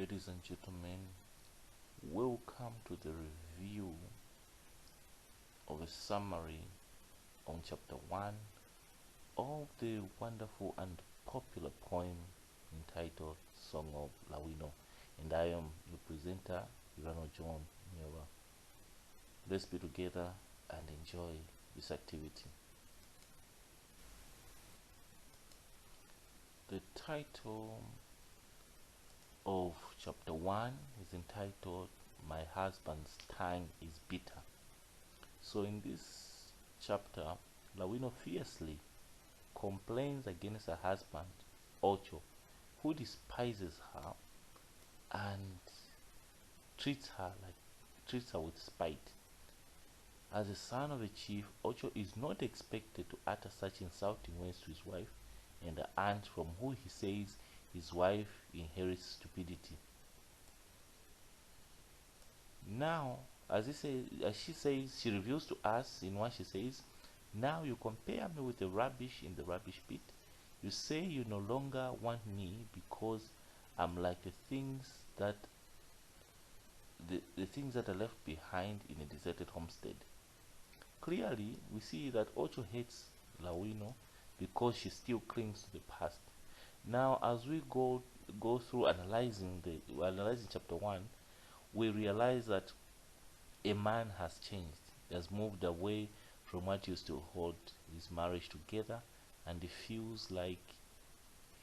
Ladies and gentlemen, welcome to the review of a summary on chapter 1 of the wonderful and popular poem entitled Song of Lawino, and I am your presenter, Irano John Mira. Let's be together and enjoy this activity. The title of chapter 1 is entitled My Husband's Tongue is Bitter. So in this chapter, Lawino fiercely complains against her husband, Ocho, who despises her and treats her with spite. As a son of a chief, Ocho is not expected to utter such insulting words to his wife and the aunt from who he says his wife inherits stupidity. Now, as she says, she reveals to us in what she says, now you compare me with the rubbish in the rubbish pit. You say you no longer want me because I'm like the things that are left behind in a deserted homestead. Clearly, we see that Ocho hates Lawino because she still clings to the past. Now, as we go through analyzing chapter 1, we realize that a man has changed. He has moved away from what used to hold his marriage together, and he feels like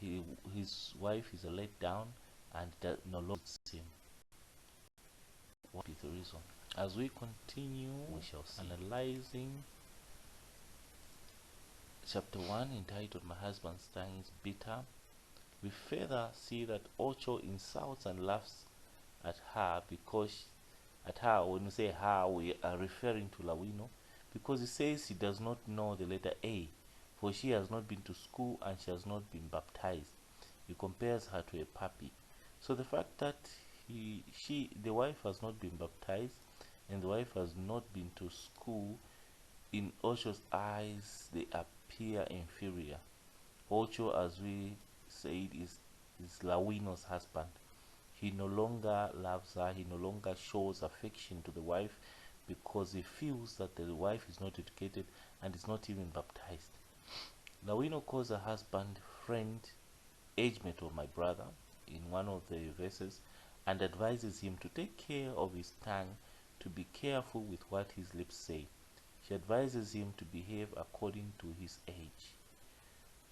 his wife is a letdown and that no longer suits him. What is the reason? As we continue, we shall see. Analyzing chapter 1 entitled My Husband's Tongue is Bitter, we further see that Ocho insults and laughs at her when we say her, we are referring to Lawino, because he says he does not know the letter A, for she has not been to school and she has not been baptized. He compares her to a puppy. So the fact that the wife has not been baptized and the wife has not been to school, in Ocho's eyes they appear inferior. Ocho, as we said, is Lawino's husband. He no longer loves her, he no longer shows affection to the wife because he feels that the wife is not educated and is not even baptized. Lawino calls her husband friend, age mate of my brother in one of the verses, and advises him to take care of his tongue, to be careful with what his lips say. She advises him to behave according to his age.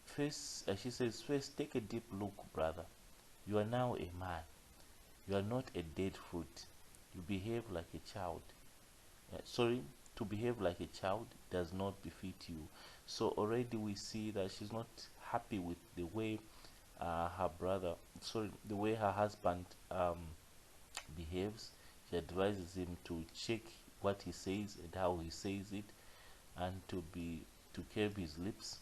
First, she says, first take a deep look, brother. You are now a man. You are not a dead fruit. You behave like a child. To behave like a child does not befit you. So already we see that she's not happy with the way the way her husband behaves. She advises him to check what he says and how he says it, and to curb his lips.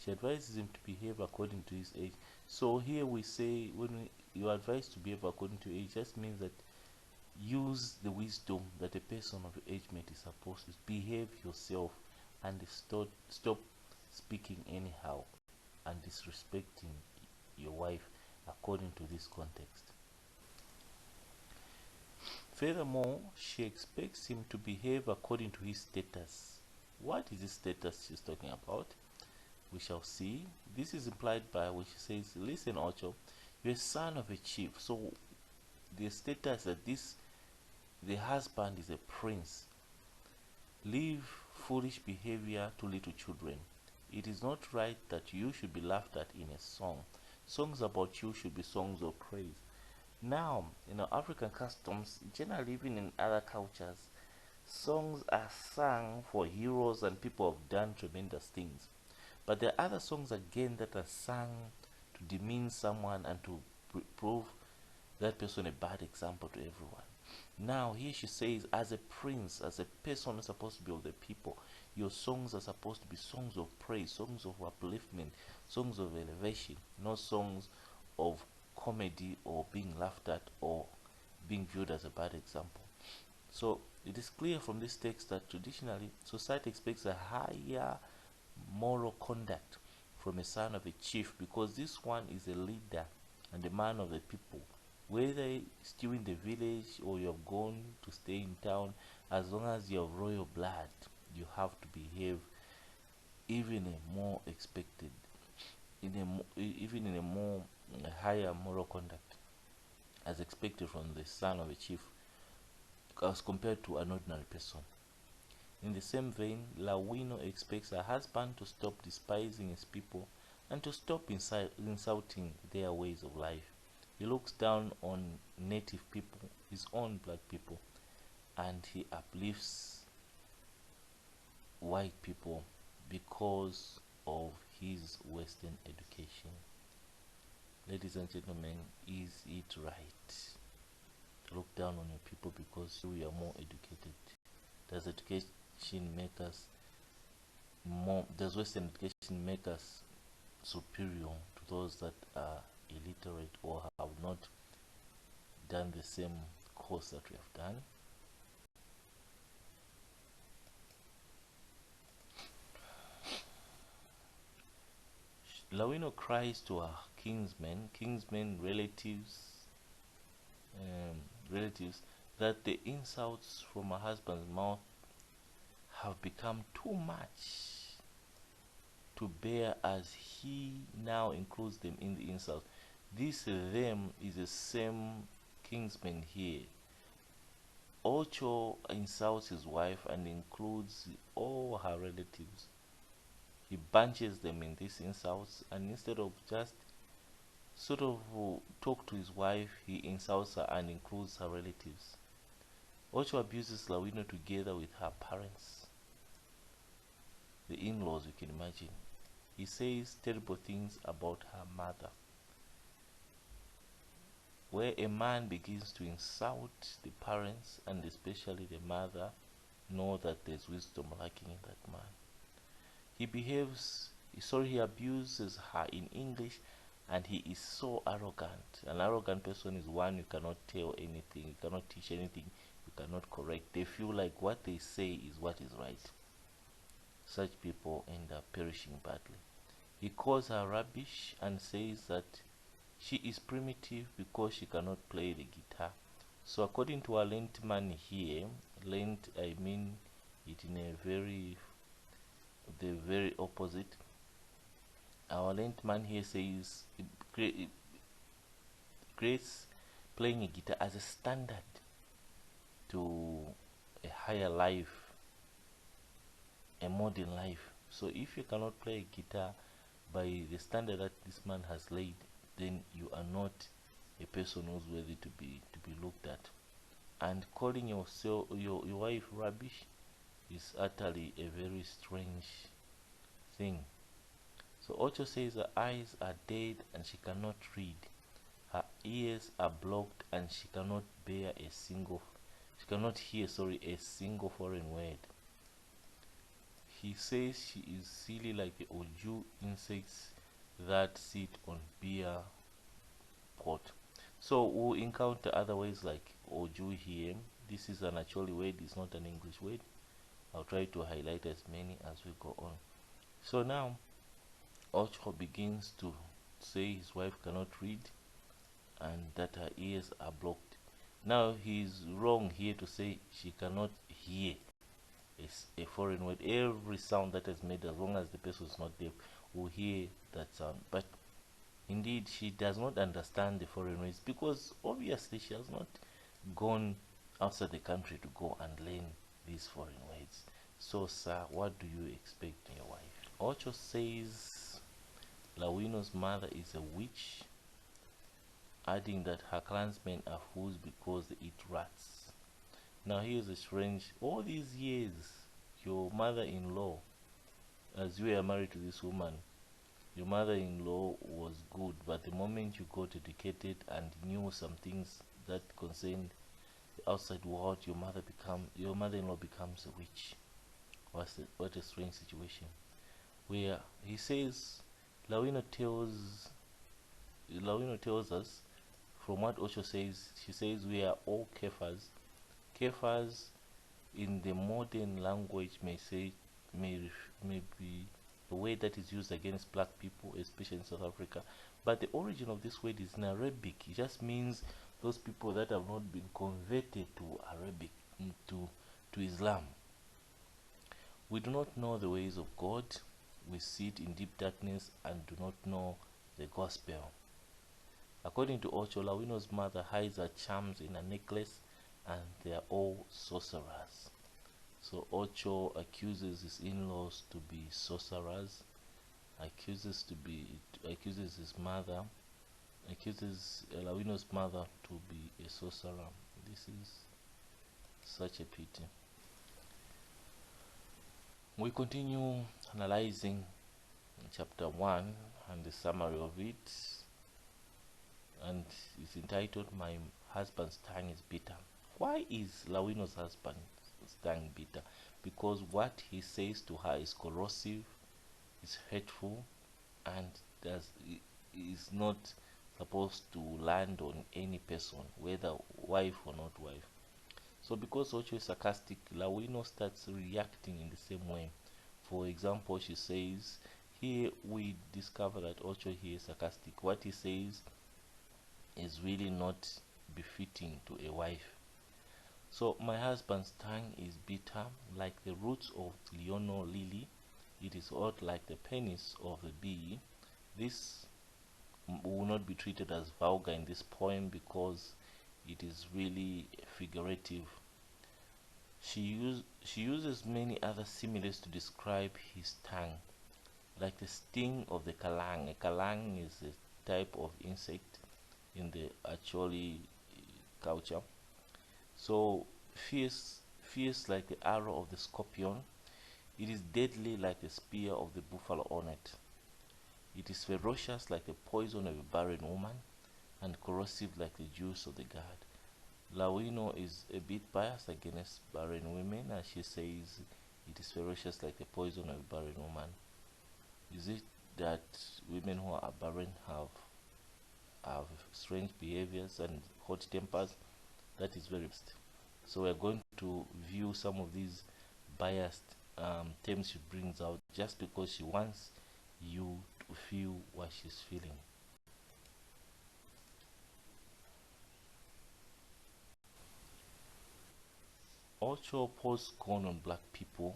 She advises him to behave according to his age. So here we say, when you are advised to behave according to age, just means that use the wisdom that a person of your age mate is supposed to behave yourself, and stop speaking anyhow and disrespecting your wife according to this context. Furthermore, she expects him to behave according to his status. What is this status she's talking about? We shall see. This is implied by when she says, listen, Ocho, you're a son of a chief. So the status that the husband is a prince. Leave foolish behavior to little children. It is not right that you should be laughed at in a song. Songs about you should be songs of praise. Now, in our African customs, generally even in other cultures, songs are sung for heroes and people who have done tremendous things. But there are other songs again that are sung to demean someone and to prove that person a bad example to everyone. Now here she says, as a prince, as a person who's supposed to be of the people, your songs are supposed to be songs of praise, songs of upliftment, songs of elevation, not songs of comedy or being laughed at or being viewed as a bad example. So it is clear from this text that traditionally society expects a higher moral conduct from a son of a chief, because this one is a leader and a man of the people. Whether still in the village or you have gone to stay in town, as long as you have royal blood, you have to behave even a more expected, even in a more higher moral conduct as expected from the son of a chief as compared to an ordinary person. In the same vein, Lawino expects her husband to stop despising his people and to stop insulting their ways of life. He looks down on native people, his own black people, and he uplifts white people because of his Western education. Ladies and gentlemen, is it right to look down on your people because we are more educated? Does education make us more? Does Western education make us superior to those that are illiterate or have not done the same course that we have done? Lawino cries to her kinsmen, relatives, that the insults from her husband's mouth have become too much to bear, as he now includes them in the insult. This them is the same kinsman here. Ocho insults his wife and includes all her relatives. He bunches them in these insults, and instead of just sort of talk to his wife, he insults her and includes her relatives. Ocho abuses Lawino together with her parents, the in-laws, you can imagine. He says terrible things about her mother. Where a man begins to insult the parents and especially the mother, know that there's wisdom lacking in that man. He abuses her in English, and he is so arrogant. An arrogant person is one you cannot tell anything, you cannot teach anything, you cannot correct. They feel like what they say is what is right. Such people end up perishing badly. He calls her rubbish and says that she is primitive because she cannot play the guitar. So according to our lent man here, lent I mean it in the very opposite. Our lent man here says Grace playing a guitar as a standard to a higher life, a modern life. So if you cannot play a guitar by the standard that this man has laid, then you are not a person who's worthy to be looked at. And calling your wife rubbish is utterly a very strange thing. So Ocho says her eyes are dead and she cannot read. Her ears are blocked and she cannot hear a single foreign word. He says she is silly like the Oju insects that sit on beer pot. So we'll encounter other words like Oju here. This is an actual word, it's not an English word. I'll try to highlight as many as we go on. So now Ocho begins to say his wife cannot read and that her ears are blocked. Now he's wrong here to say she cannot hear a foreign word. Every sound that is made, as long as the person is not deaf, will hear that sound. But indeed she does not understand the foreign words because obviously she has not gone outside the country to go and learn these foreign words. So sir, what do you expect from your wife? Ocho says Lawino's mother is a witch, adding that her clansmen are fools because they eat rats. Now here's a strange, all these years your mother-in-law, as you were married to this woman, your mother-in-law was good, but the moment you got educated and knew some things that concerned the outside world, your mother-in-law becomes a witch. What a strange situation. Where he says Lawino tells us from what Osho says, she says we are all kephas. Kephas in the modern language may be a word that is used against black people, especially in South Africa. But the origin of this word is in Arabic. It just means those people that have not been converted to Arabic, to Islam. We do not know the ways of God. We sit in deep darkness and do not know the gospel. According to Ocho, Lawino's mother hides her charms in a necklace, and they are all sorcerers. So Ocho accuses his in-laws to be sorcerers, accuses his mother, accuses Lawino's mother to be a sorcerer. This is such a pity. We continue analyzing chapter 1 and the summary of it, and it's entitled "My Husband's Tongue is Bitter." Why is Lawino's husband's tongue bitter? Because what he says to her is corrosive, is hurtful, and is not supposed to land on any person, whether wife or not wife. So because Ocho is sarcastic, Lawino starts reacting in the same way. For example, she says, here we discover that Ocho here is sarcastic. What he says is really not befitting to a wife. So my husband's tongue is bitter, like the roots of Lawino lily. It is hot like the penis of the bee. This will not be treated as vulgar in this poem because it is really figurative. She uses many other similes to describe his tongue, like the sting of the kalang. A kalang is a type of insect in the Acholi culture. So fierce like the arrow of the scorpion. It is deadly like the spear of the buffalo hornet. It is ferocious like the poison of a barren woman, and corrosive like the juice of the gourd. Lawino is a bit biased against barren women, as she says it is ferocious like the poison of a barren woman. Is it that women who are barren have strange behaviors and hot tempers? That is very best. So we're going to view some of these biased terms she brings out, just because she wants you to feel what she's feeling. Ocho pours scorn on black people.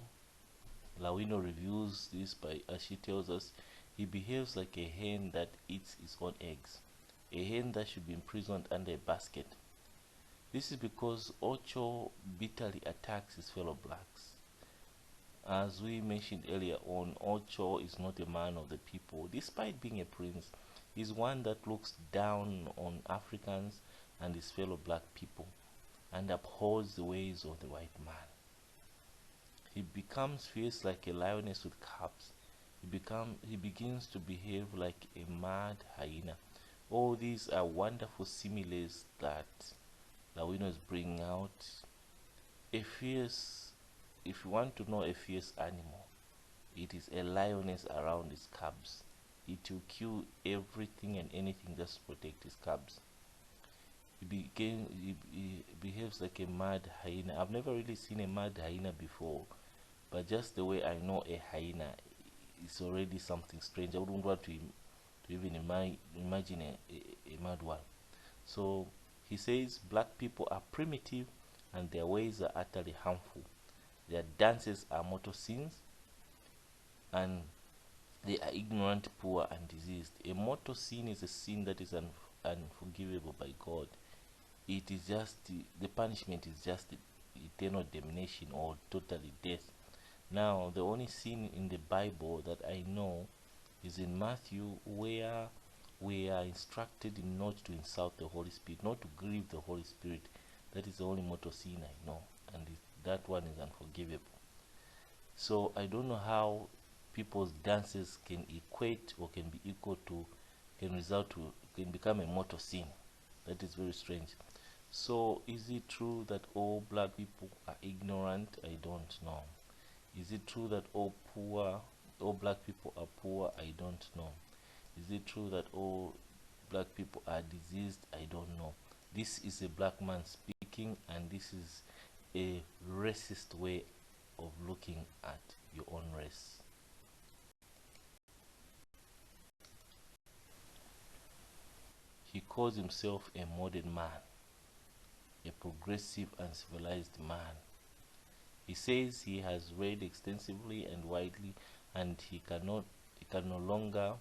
Lawino reviews this by, as she tells us, he behaves like a hen that eats its own eggs, a hen that should be imprisoned under a basket. This is because Ocho bitterly attacks his fellow blacks. As we mentioned earlier on, Ocho is not a man of the people. Despite being a prince, he's one that looks down on Africans and his fellow black people, and abhors the ways of the white man. He becomes fierce like a lioness with cubs. He begins to behave like a mad hyena. All these are wonderful similes that Lawino is bringing out. A fierce, if you want to know a fierce animal, it is a lioness around its cubs. It will kill everything and anything just to protect its cubs. He behaves like a mad hyena. I've never really seen a mad hyena before, but just the way I know a hyena is already something strange. I wouldn't want to even imagine a mad one. So he says black people are primitive and their ways are utterly harmful. Their dances are mortal sins, and they are ignorant, poor, and diseased. A mortal sin is a sin that is unforgivable by God. It is just the punishment is just eternal damnation or totally death. Now, the only sin in the Bible that I know is in Matthew, where we are instructed not to insult the Holy Spirit, not to grieve the Holy Spirit. That is the only mortal sin I know, and that one is unforgivable. So I don't know how people's dances can equate or can be equal to, can become a mortal sin. That is very strange. So is it true that all black people are ignorant? I don't know. Is it true that all black people are poor? I don't know. Is it true that all black people are diseased? I don't know. This is a black man speaking, and this is a racist way of looking at your own race. He calls himself a modern man. a progressive and civilized man. He says he has read extensively and widely, and he can no longer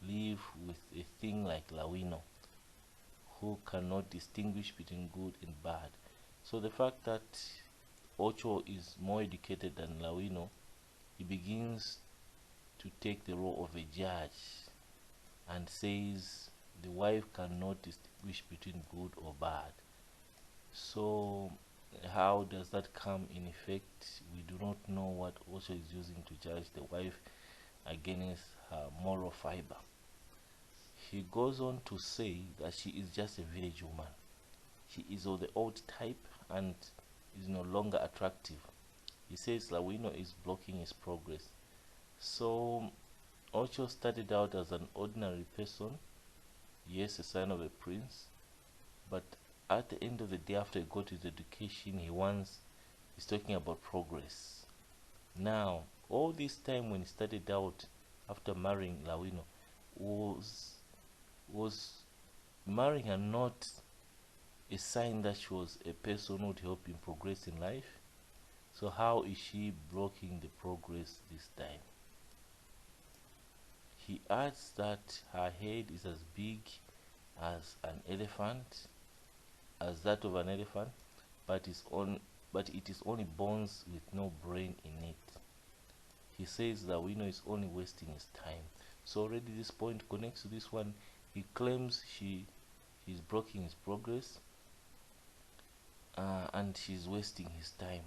live with a thing like Lawino, who cannot distinguish between good and bad. So the fact that Ocho is more educated than Lawino, he begins to take the role of a judge and says the wife cannot distinguish between good or bad. So how does that come in effect? We do not know what Ocho is using to judge the wife against her moral fiber. He goes on to say that she is just a village woman. She is of the old type and is no longer attractive. He says Lawino is blocking his progress. So Ocho started out as an ordinary person, yes, a son of a prince, but at the end of the day, after he got his education, he's talking about progress. Now, all this time when he started out after marrying Lawino, was marrying her not a sign that she was a person who would help him progress in life? So how is she blocking the progress this time? He adds that her head is as big as an elephant, as that of an elephant, but it is only bones with no brain in it. He says that Lawino is only wasting his time. So already this point connects to this one. He claims he's blocking his progress, and she's wasting his time.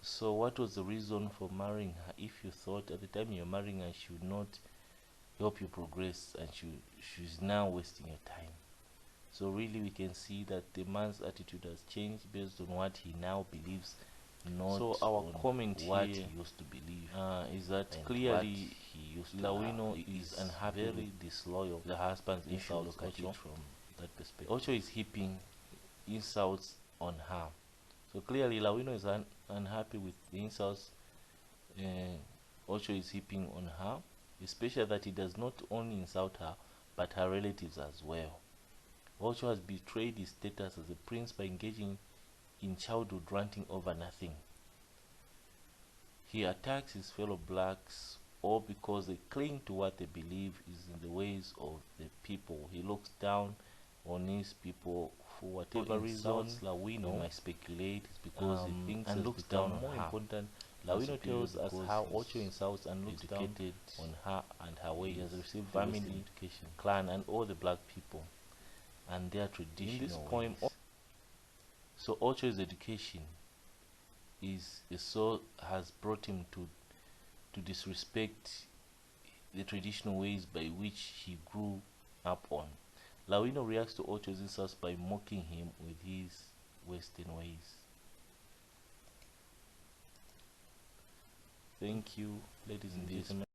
So what was the reason for marrying her if you thought at the time you're marrying her she would not help you progress, and she's now wasting your time? So really we can see that the man's attitude has changed based on what he now believes, not so our comment what here he used to believe, is that clearly Lawino is unhappy, very disloyal. The husband's insults look at it from that perspective. Ocho is heaping insults on her. So clearly Lawino is unhappy with the insults Ocho is heaping on her, especially that he does not only insult her but her relatives as well. Ocho has betrayed his status as a prince by engaging in childhood ranting over nothing. He attacks his fellow blacks all because they cling to what they believe is in the ways of the people. He looks down on his people for whatever reason. Lawino might speculate is because he thinks and looks down on her. More important, Lawino tells us how Ocho insults and looks down on her and her ways. He has received family, education, clan, and all the black people and their traditional in this poem. So Ocho's education has brought him to disrespect the traditional ways by which he grew up on. Lawino reacts to Ocho's insults by mocking him with his Western ways. Thank you, ladies and gentlemen.